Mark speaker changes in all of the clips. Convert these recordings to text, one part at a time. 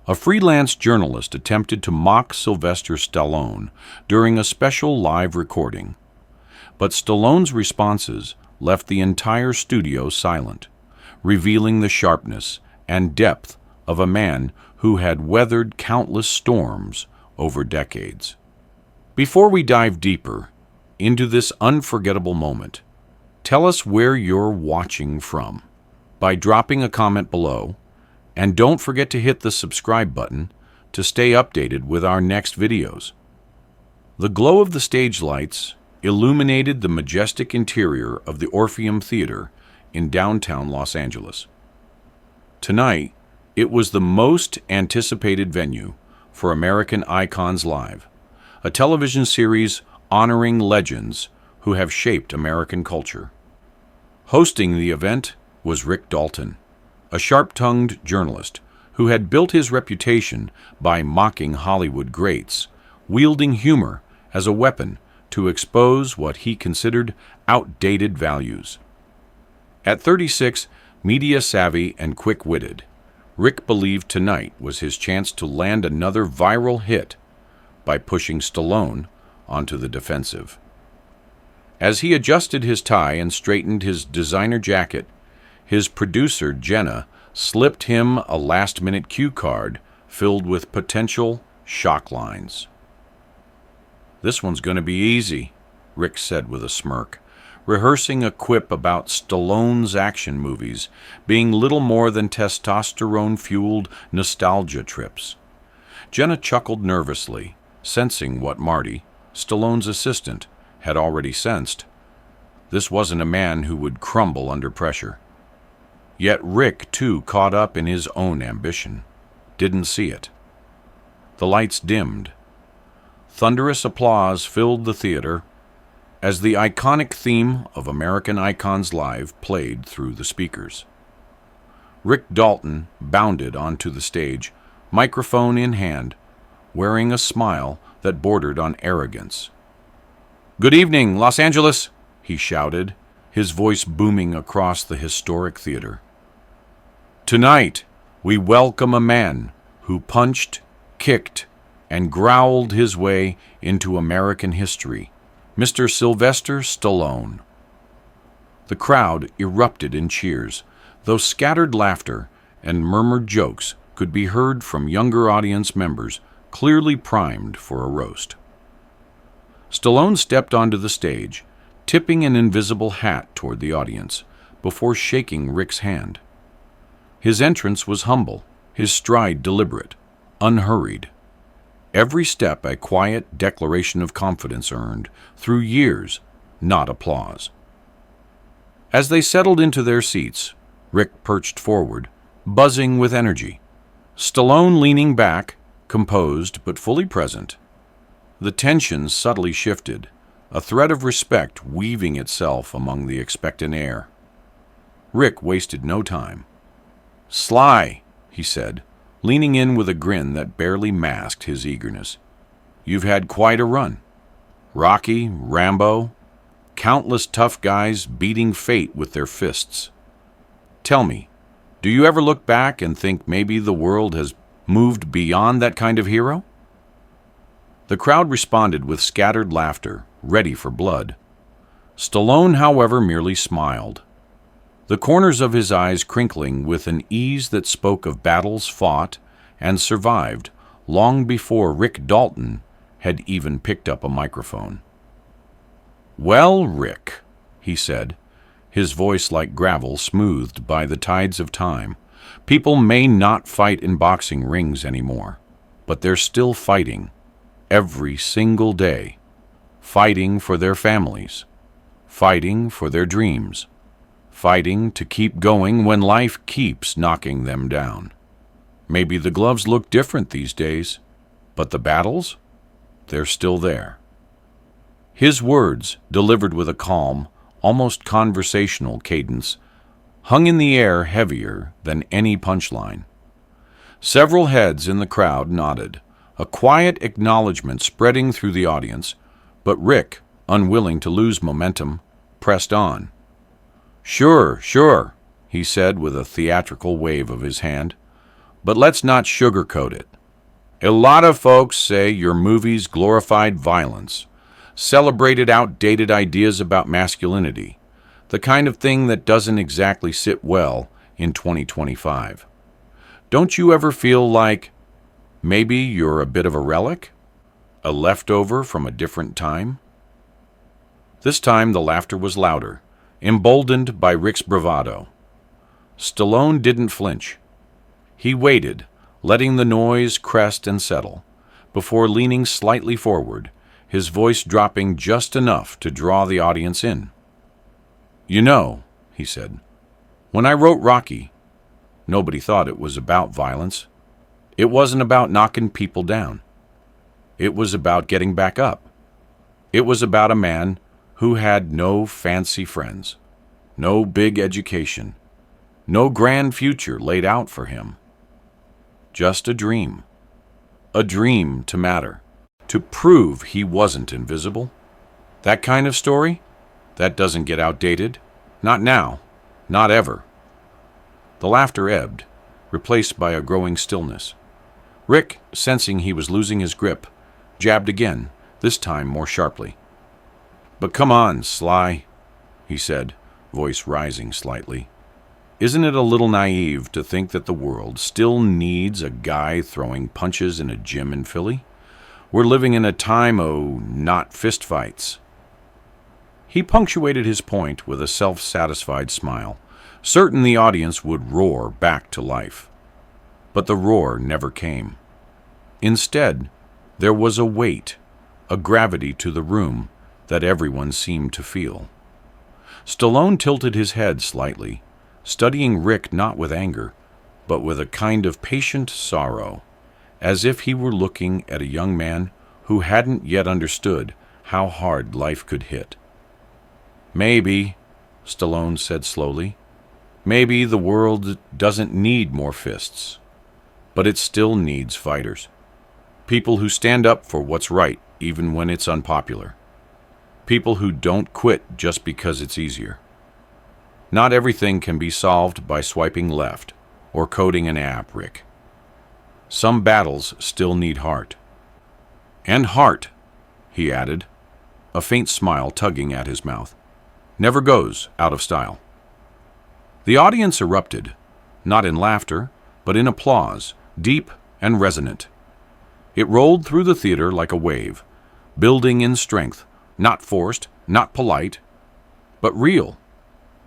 Speaker 1: A freelance journalist attempted to mock Sylvester Stallone during a special live recording, but Stallone's responses left the entire studio silent, revealing the sharpness and depth of a man who had weathered countless storms over decades. Before we dive deeper into this unforgettable moment, tell us where you're watching from by dropping a comment below, and don't forget to hit the subscribe button to stay updated with our next videos. The glow of the stage lights illuminated the majestic interior of the Orpheum Theater in downtown Los Angeles. Tonight, it was the most anticipated venue for American Icons Live, a television series honoring legends who have shaped American culture. Hosting the event was Rick Dalton, a sharp-tongued journalist who had built his reputation by mocking Hollywood greats, wielding humor as a weapon to expose what he considered outdated values. At 36, media-savvy and quick-witted, Rick believed tonight was his chance to land another viral hit by pushing Stallone onto the defensive. As he adjusted his tie and straightened his designer jacket, his producer, Jenna, slipped him a last-minute cue card filled with potential shock lines. "This one's going to be easy," Rick said with a smirk, rehearsing a quip about Stallone's action movies being little more than testosterone-fueled nostalgia trips. Jenna chuckled nervously, sensing what Marty, Stallone's assistant, had already sensed. This wasn't a man who would crumble under pressure. Yet Rick, too, caught up in his own ambition, didn't see it. The lights dimmed. Thunderous applause filled the theater as the iconic theme of American Icons Live played through the speakers. Rick Dalton bounded onto the stage, microphone in hand, wearing a smile that bordered on arrogance. "Good evening, Los Angeles," he shouted, his voice booming across the historic theater. "Tonight, we welcome a man who punched, kicked, and growled his way into American history, Mr. Sylvester Stallone." The crowd erupted in cheers, though scattered laughter and murmured jokes could be heard from younger audience members clearly primed for a roast. Stallone stepped onto the stage, tipping an invisible hat toward the audience before shaking Rick's hand. His entrance was humble, his stride deliberate, unhurried. Every step a quiet declaration of confidence earned through years, not applause. As they settled into their seats, Rick perched forward, buzzing with energy. Stallone leaning back, composed but fully present. The tension subtly shifted, a thread of respect weaving itself among the expectant air. Rick wasted no time. "Sly," he said, leaning in with a grin that barely masked his eagerness. "You've had quite a run. Rocky, Rambo, countless tough guys beating fate with their fists. Tell me, do you ever look back and think maybe the world has moved beyond that kind of hero?" The crowd responded with scattered laughter, ready for blood. Stallone, however, merely smiled, the corners of his eyes crinkling with an ease that spoke of battles fought and survived long before Rick Dalton had even picked up a microphone. "Well, Rick," he said, his voice like gravel smoothed by the tides of time, "people may not fight in boxing rings anymore, but they're still fighting, every single day, fighting for their families, fighting for their dreams, fighting to keep going when life keeps knocking them down. Maybe the gloves look different these days, but the battles, they're still there." His words, delivered with a calm, almost conversational cadence, hung in the air heavier than any punchline. Several heads in the crowd nodded, a quiet acknowledgement spreading through the audience, but Rick, unwilling to lose momentum, pressed on. "Sure, sure," he said with a theatrical wave of his hand. But let's not sugarcoat it. A lot of folks say your movies glorified violence, celebrated outdated ideas about masculinity, the kind of thing that doesn't exactly sit well in 2025. Don't you ever feel like maybe you're a bit of a relic? A leftover from a different time? This time the laughter was louder, emboldened by Rick's bravado. Stallone didn't flinch. He waited, letting the noise crest and settle, before leaning slightly forward, his voice dropping just enough to draw the audience in. "You know," he said, "when I wrote Rocky, nobody thought it was about violence. It wasn't about knocking people down. It was about getting back up. It was about a man who had no fancy friends, no big education, no grand future laid out for him. Just a dream to matter, to prove he wasn't invisible. That kind of story, that doesn't get outdated. Not now, not ever." The laughter ebbed, replaced by a growing stillness. Rick, sensing he was losing his grip, jabbed again, this time more sharply. "But come on, Sly," he said, voice rising slightly. "Isn't it a little naive to think that the world still needs a guy throwing punches in a gym in Philly? We're living in a time of not fistfights." He punctuated his point with a self-satisfied smile, certain the audience would roar back to life. But the roar never came. Instead, there was a weight, a gravity to the room that everyone seemed to feel. Stallone tilted his head slightly, studying Rick not with anger, but with a kind of patient sorrow, as if he were looking at a young man who hadn't yet understood how hard life could hit. "Maybe," Stallone said slowly, "maybe the world doesn't need more fists, but it still needs fighters. People who stand up for what's right even when it's unpopular. People who don't quit just because it's easier. Not everything can be solved by swiping left or coding an app, Rick. Some battles still need heart." "And heart," he added, a faint smile tugging at his mouth, "never goes out of style." The audience erupted, not in laughter, but in applause, deep and resonant. It rolled through the theater like a wave, building in strength, not forced, not polite, but real.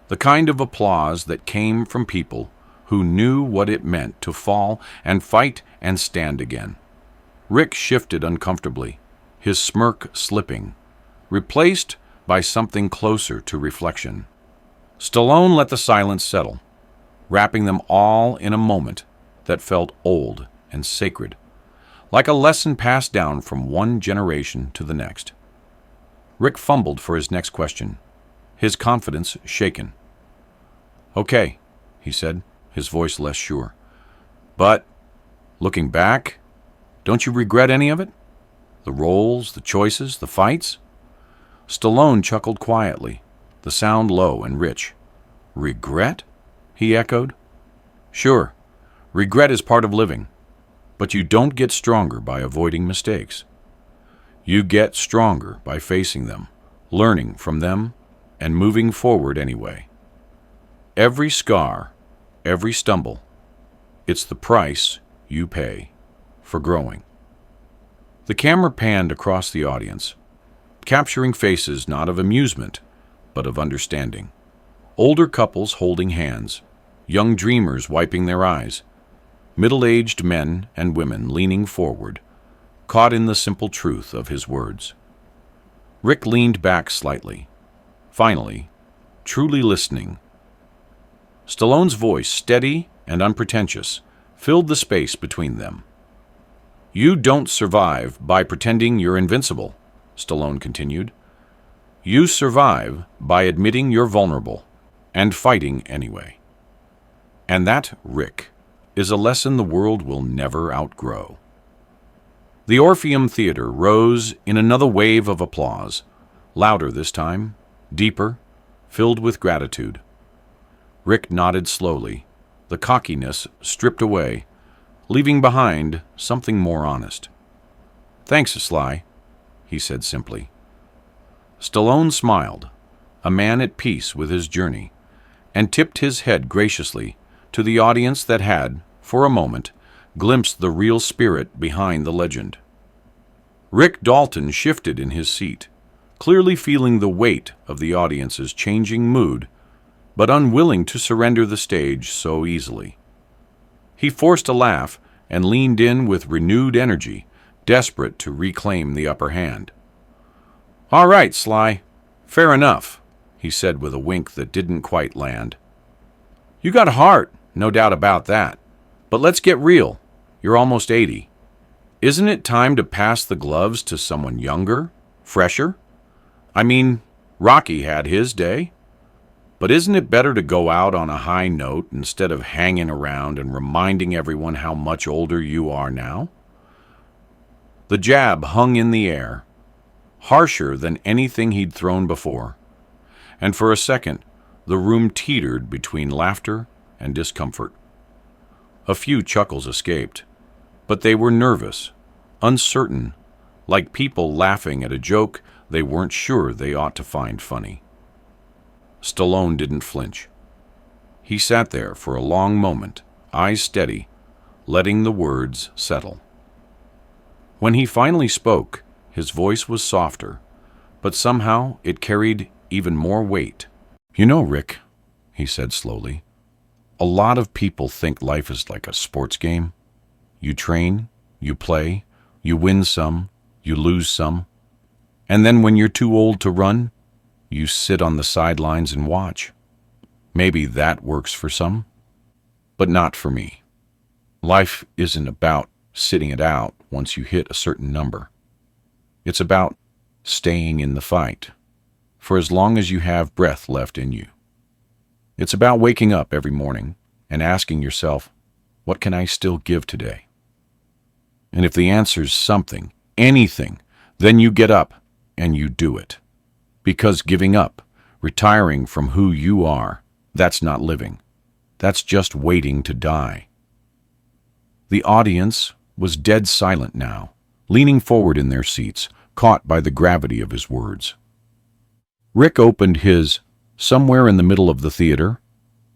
Speaker 1: The kind of applause that came from people who knew what it meant to fall and fight and stand again. Rick shifted uncomfortably, his smirk slipping, replaced by something closer to reflection. Stallone let the silence settle, wrapping them all in a moment that felt old and sacred, like a lesson passed down from one generation to the next. Rick fumbled for his next question, his confidence shaken. "Okay," he said, his voice less sure. "But, looking back, don't you regret any of it? The roles, the choices, the fights?" Stallone chuckled quietly, the sound low and rich. "Regret?" he echoed. "Sure, regret is part of living, but you don't get stronger by avoiding mistakes. You get stronger by facing them, learning from them, and moving forward anyway. Every scar, every stumble, it's the price you pay for growing." The camera panned across the audience, capturing faces not of amusement, but of understanding. Older couples holding hands, young dreamers wiping their eyes, middle-aged men and women leaning forward, caught in the simple truth of his words. Rick leaned back slightly, finally, truly listening. Stallone's voice, steady and unpretentious, filled the space between them. "You don't survive by pretending you're invincible," Stallone continued. "You survive by admitting you're vulnerable and fighting anyway. And that, Rick, is a lesson the world will never outgrow." The Orpheum Theater rose in another wave of applause, louder this time, deeper, filled with gratitude. Rick nodded slowly, the cockiness stripped away, leaving behind something more honest. "Thanks, Sly," he said simply. Stallone smiled, a man at peace with his journey, and tipped his head graciously to the audience that had, for a moment, glimpsed the real spirit behind the legend. Rick Dalton shifted in his seat, clearly feeling the weight of the audience's changing mood, but unwilling to surrender the stage so easily. He forced a laugh and leaned in with renewed energy, desperate to reclaim the upper hand. "All right, Sly. Fair enough," he said with a wink that didn't quite land. "You got a heart, no doubt about that. But let's get real. You're almost 80. Isn't it time to pass the gloves to someone younger, fresher? I mean, Rocky had his day. But isn't it better to go out on a high note instead of hanging around and reminding everyone how much older you are now?" The jab hung in the air, harsher than anything he'd thrown before, and for a second the room teetered between laughter and discomfort. A few chuckles escaped, but they were nervous, uncertain, like people laughing at a joke they weren't sure they ought to find funny. Stallone didn't flinch. He sat there for a long moment, eyes steady, letting the words settle. When he finally spoke, his voice was softer, but somehow it carried even more weight. "You know, Rick," he said slowly, "a lot of people think life is like a sports game. You train, you play, you win some, you lose some, and then when you're too old to run, you sit on the sidelines and watch. Maybe that works for some, but not for me. Life isn't about sitting it out once you hit a certain number. It's about staying in the fight for as long as you have breath left in you. It's about waking up every morning and asking yourself, what can I still give today? And if the answer's something, anything, then you get up and you do it. Because giving up, retiring from who you are, that's not living. That's just waiting to die." The audience was dead silent now, leaning forward in their seats, caught by the gravity of his words. Rick opened his, somewhere in the middle of the theater,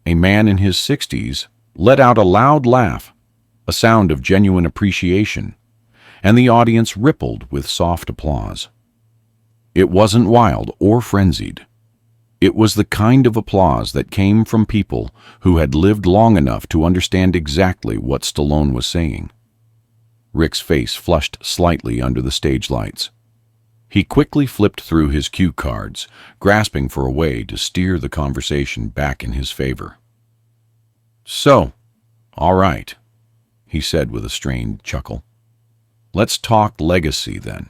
Speaker 1: a man in his 60s let out a loud laugh, a sound of genuine appreciation, and the audience rippled with soft applause. It wasn't wild or frenzied. It was the kind of applause that came from people who had lived long enough to understand exactly what Stallone was saying. Rick's face flushed slightly under the stage lights. He quickly flipped through his cue cards, grasping for a way to steer the conversation back in his favor. "So, all right," he said with a strained chuckle. "Let's talk legacy then.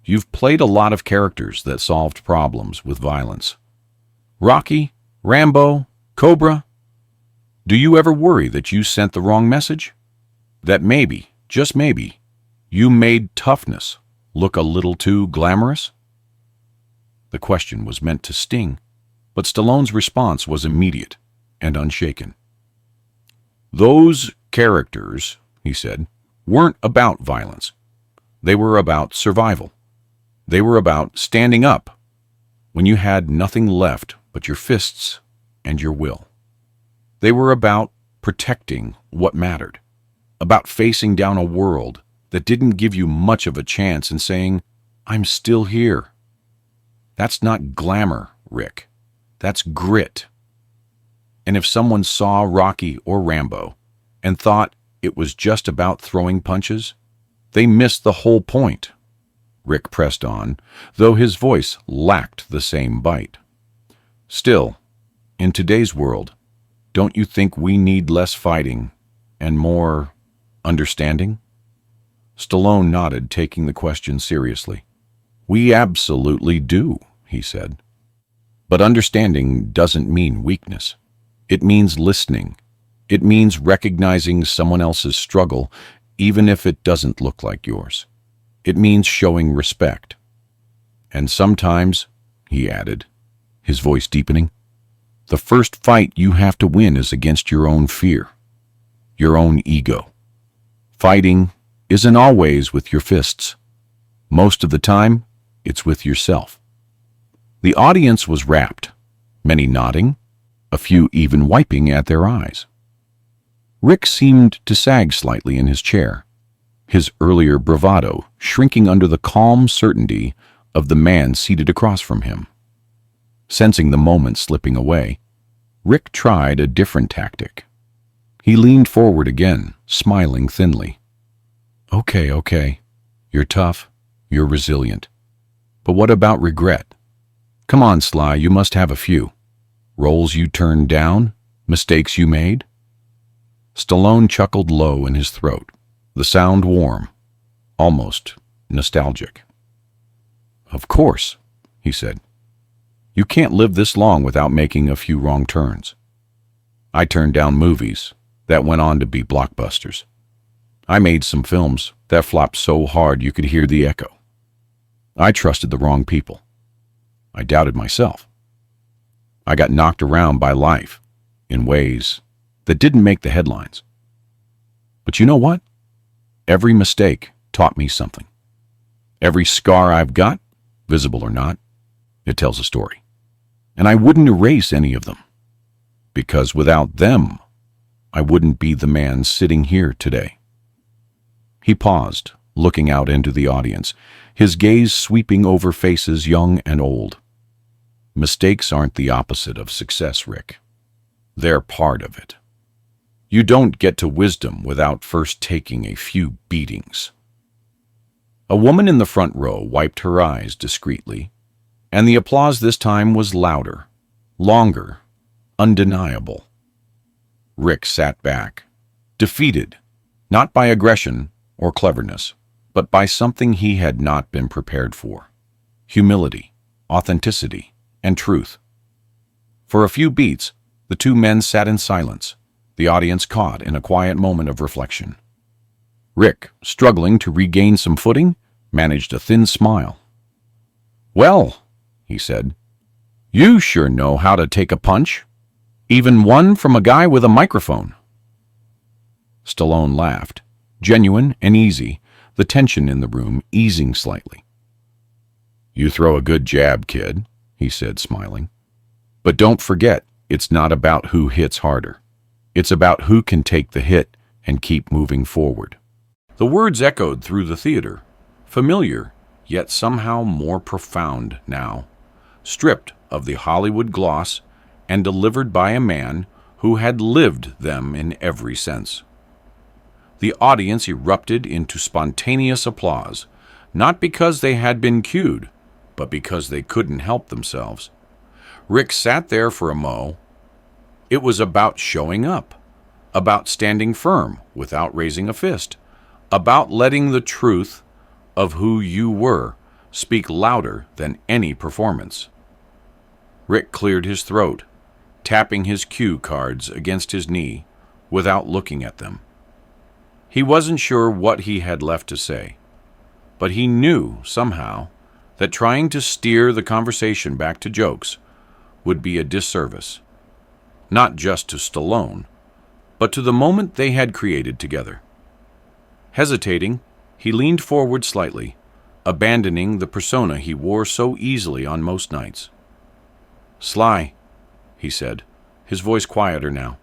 Speaker 1: You've played a lot of characters that solved problems with violence. Rocky, Rambo, Cobra. Do you ever worry that you sent the wrong message? That maybe, just maybe, you made toughness look a little too glamorous?" The question was meant to sting, but Stallone's response was immediate and unshaken. "Those characters," he said, "weren't about violence. They were about survival. They were about standing up when you had nothing left but your fists and your will. They were about protecting what mattered, about facing down a world that didn't give you much of a chance and saying, 'I'm still here.' That's not glamour, Rick. That's grit. And if someone saw Rocky or Rambo and thought it was just about throwing punches, they missed the whole point." Rick pressed on, though his voice lacked the same bite. "Still, in today's world, don't you think we need less fighting and more understanding?" Stallone nodded, taking the question seriously. "We absolutely do," he said. "But understanding doesn't mean weakness. It means listening. It means recognizing someone else's struggle, even if it doesn't look like yours. It means showing respect. And sometimes," he added, his voice deepening, "the first fight you have to win is against your own fear, your own ego. Fighting isn't always with your fists. Most of the time, it's with yourself. The audience was rapt, many nodding, a few even wiping at their eyes. Rick seemed to sag slightly in his chair, his earlier bravado shrinking under the calm certainty of the man seated across from him. Sensing the moment slipping away, Rick tried a different tactic. He leaned forward again, smiling thinly. Okay. You're tough. You're resilient. But what about regret? Come on, Sly, you must have a few. Roles you turned down? Mistakes you made? Stallone chuckled low in his throat, the sound warm, almost nostalgic. Of course, he said. You can't live this long without making a few wrong turns. I turned down movies that went on to be blockbusters. I made some films that flopped so hard you could hear the echo. I trusted the wrong people. I doubted myself. I got knocked around by life in ways that didn't make the headlines. But you know what? Every mistake taught me something. Every scar I've got, visible or not, it tells a story. And I wouldn't erase any of them, because without them, I wouldn't be the man sitting here today. He paused, looking out into the audience, his gaze sweeping over faces young and old. Mistakes aren't the opposite of success, Rick. They're part of it. You don't get to wisdom without first taking a few beatings. A woman in the front row wiped her eyes discreetly, and the applause this time was louder, longer, undeniable. Rick sat back, defeated, not by aggression or cleverness, but by something he had not been prepared for: humility, authenticity, and truth. For a few beats, the two men sat in silence, the audience caught in a quiet moment of reflection. Rick, struggling to regain some footing, managed a thin smile. "Well," he said, "you sure know how to take a punch, even one from a guy with a microphone." Stallone laughed, genuine and easy, the tension in the room easing slightly. "You throw a good jab, kid," he said, smiling. "But don't forget, it's not about who hits harder. It's about who can take the hit and keep moving forward." The words echoed through the theater, familiar, yet somehow more profound now, stripped of the Hollywood gloss and delivered by a man who had lived them in every sense. The audience erupted into spontaneous applause, not because they had been cued, but because they couldn't help themselves. Rick sat there for a mo. It was about showing up, about standing firm without raising a fist, about letting the truth of who you were speak louder than any performance. Rick cleared his throat, tapping his cue cards against his knee without looking at them. He wasn't sure what he had left to say, but he knew somehow that trying to steer the conversation back to jokes would be a disservice, not just to Stallone, but to the moment they had created together. Hesitating, he leaned forward slightly, abandoning the persona he wore so easily on most nights. "Sly," he said, his voice quieter now,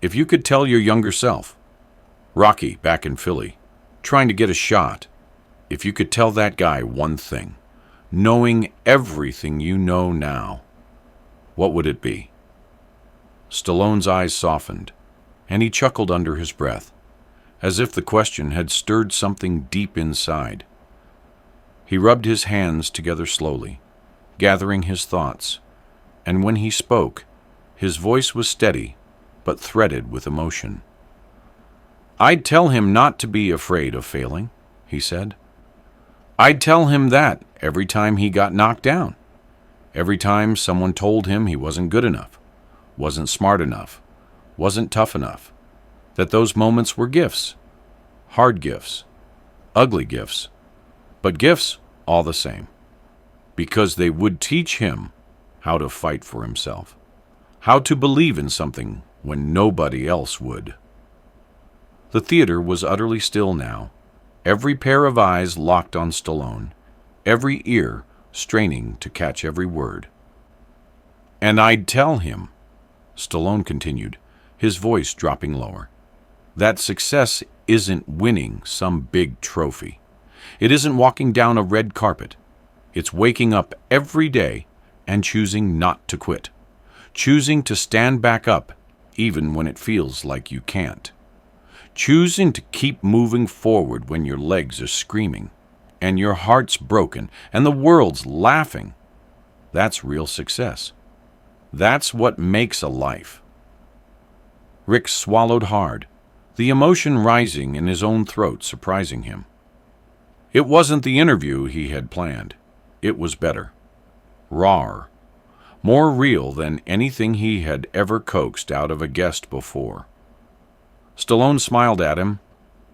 Speaker 1: "if you could tell your younger self, Rocky back in Philly, trying to get a shot, if you could tell that guy one thing, knowing everything you know now, what would it be?" Stallone's eyes softened, and he chuckled under his breath, as if the question had stirred something deep inside. He rubbed his hands together slowly, gathering his thoughts, and when he spoke, his voice was steady but threaded with emotion. "I'd tell him not to be afraid of failing," he said. "I'd tell him that every time he got knocked down, every time someone told him he wasn't good enough, wasn't smart enough, wasn't tough enough, that those moments were gifts, hard gifts, ugly gifts, but gifts all the same, because they would teach him how to fight for himself, how to believe in something when nobody else would." The theater was utterly still now, every pair of eyes locked on Stallone, every ear straining to catch every word. "And I'd tell him," Stallone continued, his voice dropping lower, "that success isn't winning some big trophy. It isn't walking down a red carpet. It's waking up every day and choosing not to quit, choosing to stand back up even when it feels like you can't, choosing to keep moving forward when your legs are screaming and your heart's broken and the world's laughing. That's real success. That's what makes a life." Rick swallowed hard, the emotion rising in his own throat surprising him. It wasn't the interview he had planned. It was better, rawer, more real than anything he had ever coaxed out of a guest before. Stallone smiled at him,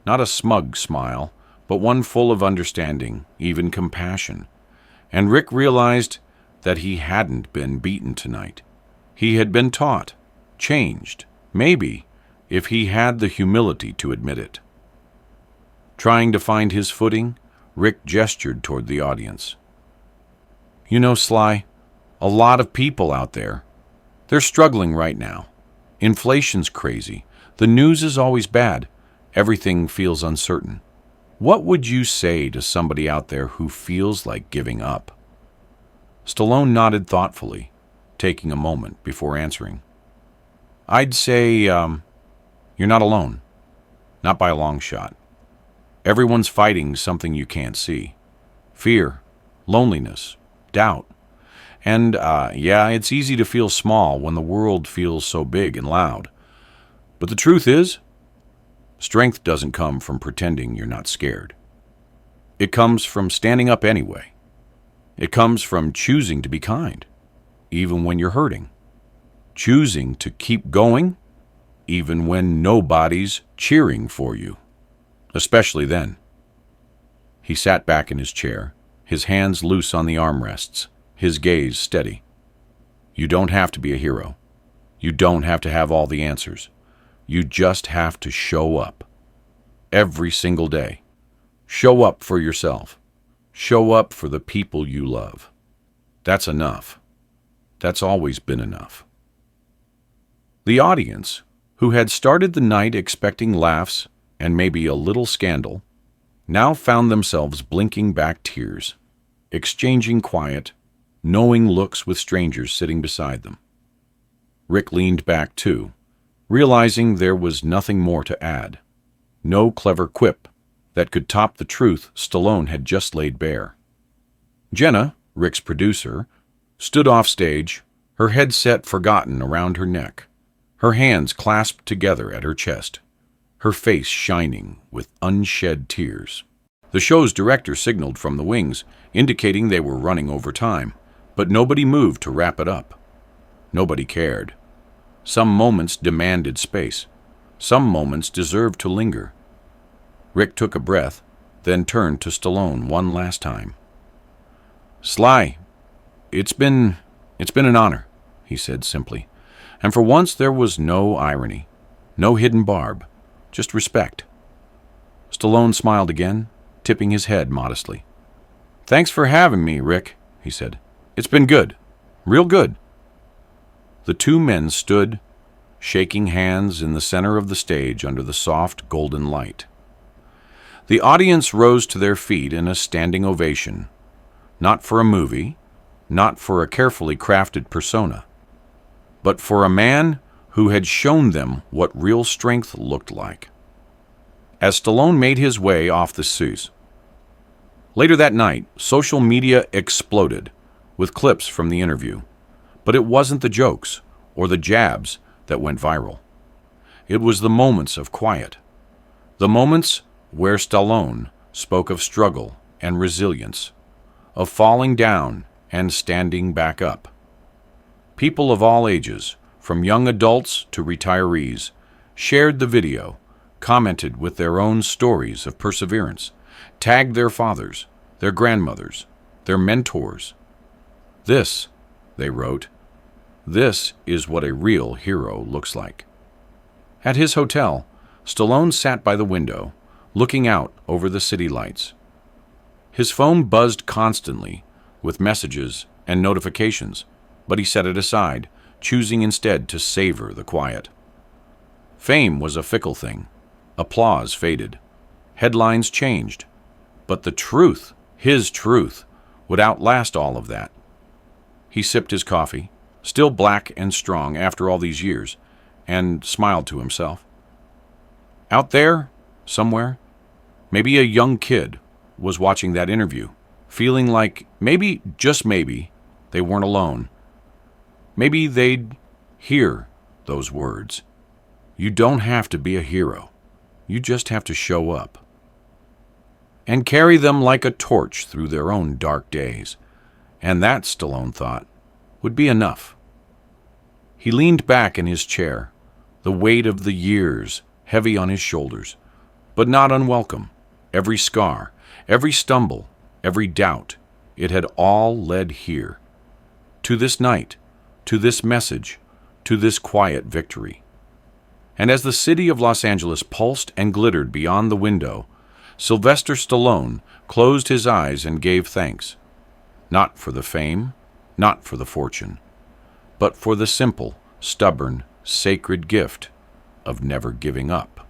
Speaker 1: not a smug smile, but one full of understanding, even compassion, and Rick realized that he hadn't been beaten tonight. He had been taught, changed, maybe, if he had the humility to admit it. Trying to find his footing, Rick gestured toward the audience. "You know, Sly, a lot of people out there, they're struggling right now. Inflation's crazy. The news is always bad. Everything feels uncertain. What would you say to somebody out there who feels like giving up?" Stallone nodded thoughtfully, taking a moment before answering. "I'd say, you're not alone. Not by a long shot. Everyone's fighting something you can't see. Fear, loneliness, doubt. And, yeah, it's easy to feel small when the world feels so big and loud. But the truth is, strength doesn't come from pretending you're not scared. It comes from standing up anyway. It comes from choosing to be kind, even when you're hurting. Choosing to keep going, even when nobody's cheering for you. Especially then." He sat back in his chair, his hands loose on the armrests, his gaze steady. "You don't have to be a hero. You don't have to have all the answers. You just have to show up. Every single day. Show up for yourself. Show up for the people you love. That's enough. That's always been enough." The audience, who had started the night expecting laughs and maybe a little scandal, now found themselves blinking back tears, exchanging quiet, knowing looks with strangers sitting beside them. Rick leaned back too, realizing there was nothing more to add, no clever quip that could top the truth Stallone had just laid bare. Jenna, Rick's producer, stood off stage, her headset forgotten around her neck, her hands clasped together at her chest, her face shining with unshed tears. The show's director signaled from the wings, indicating they were running over time, but nobody moved to wrap it up. Nobody cared. Some moments demanded space. Some moments deserved to linger. Rick took a breath, then turned to Stallone one last time. "Sly, it's been an honor," he said simply, and for once there was no irony, no hidden barb, just respect. Stallone smiled again, tipping his head modestly. "Thanks for having me, Rick," he said. "It's been good, real good." The two men stood, shaking hands in the center of the stage under the soft golden light. The audience rose to their feet in a standing ovation, not for a movie, not for a carefully crafted persona, but for a man who had shown them what real strength looked like. As Stallone made his way off the Suze. Later that night, social media exploded with clips from the interview, but it wasn't the jokes or the jabs that went viral. It was the moments of quiet, the moments where Stallone spoke of struggle and resilience, of falling down and standing back up. People of all ages, from young adults to retirees, shared the video, commented with their own stories of perseverance, tagged their fathers, their grandmothers, their mentors. "This," they wrote, "this is what a real hero looks like." At his hotel, Stallone sat by the window, looking out over the city lights. His phone buzzed constantly with messages and notifications, but he set it aside, choosing instead to savor the quiet. Fame was a fickle thing. Applause faded. Headlines changed. But the truth, his truth, would outlast all of that. He sipped his coffee, still black and strong after all these years, and smiled to himself. Out there, somewhere, maybe a young kid was watching that interview, feeling like maybe, just maybe, they weren't alone. Maybe they'd hear those words. You don't have to be a hero. You just have to show up. And carry them like a torch through their own dark days. And that, Stallone thought, would be enough. He leaned back in his chair, the weight of the years heavy on his shoulders, but not unwelcome. Every scar, every stumble, every doubt, it had all led here. To this night, to this message, to this quiet victory. And as the city of Los Angeles pulsed and glittered beyond the window, Sylvester Stallone closed his eyes and gave thanks. Not for the fame, not for the fortune, but for the simple, stubborn, sacred gift of never giving up.